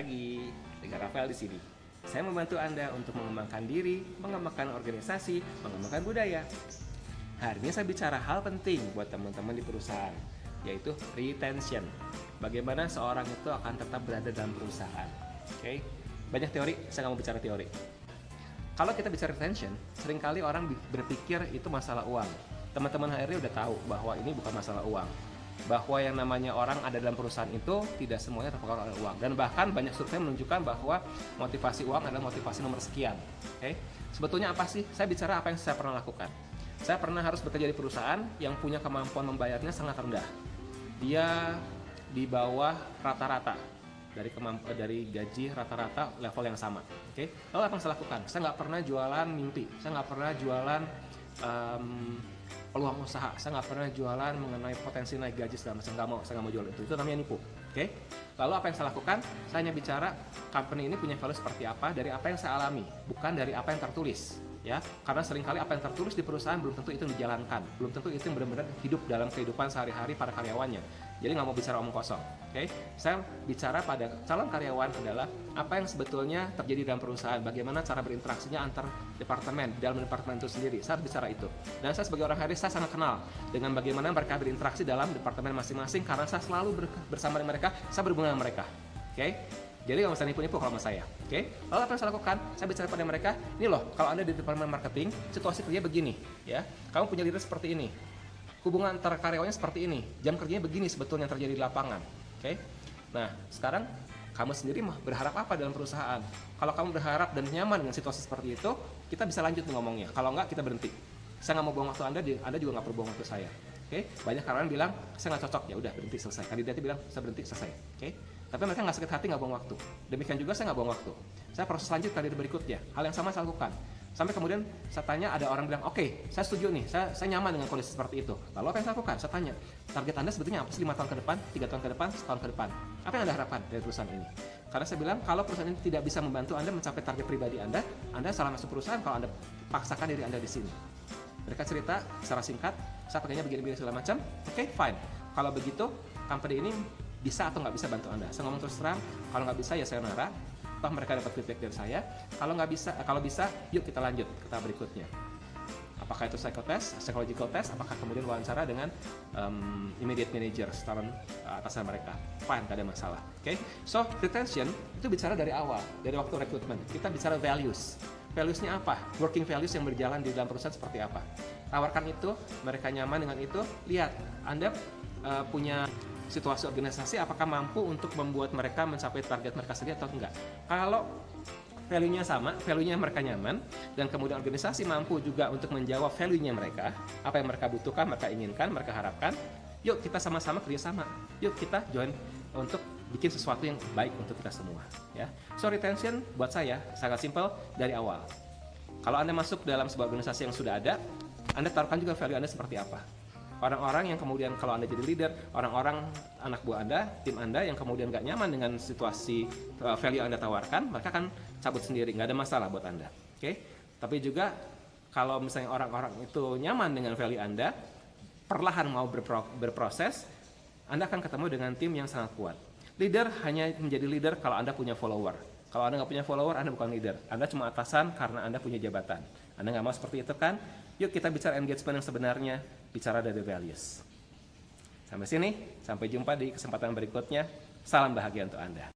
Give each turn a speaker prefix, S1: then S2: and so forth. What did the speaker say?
S1: lagi, dengan Rafael di sini. Saya membantu Anda untuk mengembangkan diri, mengembangkan organisasi, mengembangkan budaya. Hari ini saya bicara hal penting buat teman-teman di perusahaan, yaitu retention. Bagaimana seorang itu akan tetap berada dalam perusahaan. Oke? Banyak teori, saya nggak mau bicara teori. Kalau kita bicara retention, seringkali orang berpikir itu masalah uang. Teman-teman HRD udah tahu bahwa ini bukan masalah uang. Bahwa yang namanya orang ada dalam perusahaan itu tidak semuanya terpengaruh oleh uang. Dan bahkan banyak survei menunjukkan bahwa motivasi uang adalah motivasi nomor sekian. Oke? Sebetulnya apa sih? Saya bicara apa yang saya pernah lakukan. Saya pernah harus bekerja di perusahaan yang punya kemampuan membayarnya sangat rendah. Dia di bawah rata-rata dari gaji rata-rata level yang sama. Oke? Lalu apa yang saya lakukan? Saya nggak pernah jualan mimpi. Saya nggak pernah jualan peluang usaha. Saya nggak pernah jualan mengenai potensi naik gaji segala macam. Saya nggak mau jual itu namanya nipu. Oke? Lalu apa yang saya lakukan? Saya hanya bicara company ini punya value seperti apa dari apa yang saya alami, bukan dari apa yang tertulis. Ya, karena seringkali apa yang tertulis di perusahaan belum tentu itu yang dijalankan, belum tentu itu yang benar-benar hidup dalam kehidupan sehari-hari para karyawannya. Jadi nggak mau bicara omong kosong. Oke? Saya bicara pada calon karyawan adalah apa yang sebetulnya terjadi dalam perusahaan, bagaimana cara berinteraksinya antar departemen, dalam departemen itu sendiri. Saya harus bicara itu. Dan saya sebagai orang HRD, saya sangat kenal dengan bagaimana mereka berinteraksi dalam departemen masing-masing, karena saya selalu bersama dengan mereka, saya berhubungan dengan mereka. Oke? Jadi nggak usah nipu-nipu kalau sama saya. Oke? Lalu apa yang saya lakukan? Saya bicara pada mereka, ini loh, kalau Anda di departemen marketing, situasi kerja begini, ya. Kamu punya leader seperti ini. Hubungan antara karyawannya seperti ini. Jam kerjanya begini sebetulnya yang terjadi di lapangan. Oke? Nah, sekarang kamu sendiri berharap apa dalam perusahaan? Kalau kamu berharap dan nyaman dengan situasi seperti itu, kita bisa lanjut ngomongnya. Kalau nggak, kita berhenti. Saya nggak mau buang waktu Anda juga nggak perlu buang waktu saya. Oke? Banyak karyawan bilang, saya nggak cocok, ya udah berhenti selesai. Kandidatnya bilang, saya berhenti selesai. Oke? Tapi mereka nggak sakit hati, nggak buang waktu. Demikian juga saya nggak buang waktu. Saya proses lanjut kandidat berikutnya. Hal yang sama saya lakukan. Sampai kemudian saya tanya, ada orang bilang, oke, saya setuju nih, saya nyaman dengan kondisi seperti itu. Lalu apa yang saya lakukan? Saya tanya, target Anda sebetulnya apa sih 5 tahun ke depan, 3 tahun ke depan, setahun ke depan? Apa yang Anda harapkan dari perusahaan ini? Karena saya bilang, kalau perusahaan ini tidak bisa membantu Anda mencapai target pribadi Anda salah masuk perusahaan kalau Anda paksakan diri Anda di sini. Mereka cerita secara singkat, saya pakainya begini-begini segala macam, oke, fine. Kalau begitu, company ini bisa atau nggak bisa bantu Anda? Saya ngomong terus terang, kalau nggak bisa ya sayonara. Toh mereka dapat feedback dari saya. Kalau bisa, yuk kita lanjut ke tahap berikutnya. Apakah itu psychological test, apakah kemudian wawancara dengan immediate manager, calon atasan mereka. Fine, gak ada masalah. Oke? So, retention itu bicara dari awal, dari waktu rekrutmen. Kita bicara values. Values-nya apa? Working values yang berjalan di dalam perusahaan seperti apa? Tawarkan itu, mereka nyaman dengan itu. Lihat, Anda punya situasi organisasi, apakah mampu untuk membuat mereka mencapai target mereka sendiri atau enggak. Kalau value-nya sama, value-nya mereka nyaman, dan kemudian organisasi mampu juga untuk menjawab value-nya mereka, apa yang mereka butuhkan, mereka inginkan, mereka harapkan, yuk kita sama-sama kerjasama, yuk kita join untuk bikin sesuatu yang baik untuk kita semua. Ya. So retention buat saya sangat simpel dari awal. Kalau Anda masuk dalam sebuah organisasi yang sudah ada, Anda taruhkan juga value Anda seperti apa. Orang-orang yang kemudian kalau Anda jadi leader, orang-orang anak buah Anda, tim Anda yang kemudian nggak nyaman dengan situasi value yang Anda tawarkan, mereka akan cabut sendiri, nggak ada masalah buat Anda. Oke? Tapi juga kalau misalnya orang-orang itu nyaman dengan value Anda, perlahan mau berproses, Anda akan ketemu dengan tim yang sangat kuat. Leader hanya menjadi leader kalau Anda punya follower. Kalau Anda nggak punya follower, Anda bukan leader. Anda cuma atasan karena Anda punya jabatan. Anda nggak mau seperti itu kan? Yuk kita bicara engagement yang sebenarnya, bicara dari values. Sampai sini, sampai jumpa di kesempatan berikutnya. Salam bahagia untuk Anda.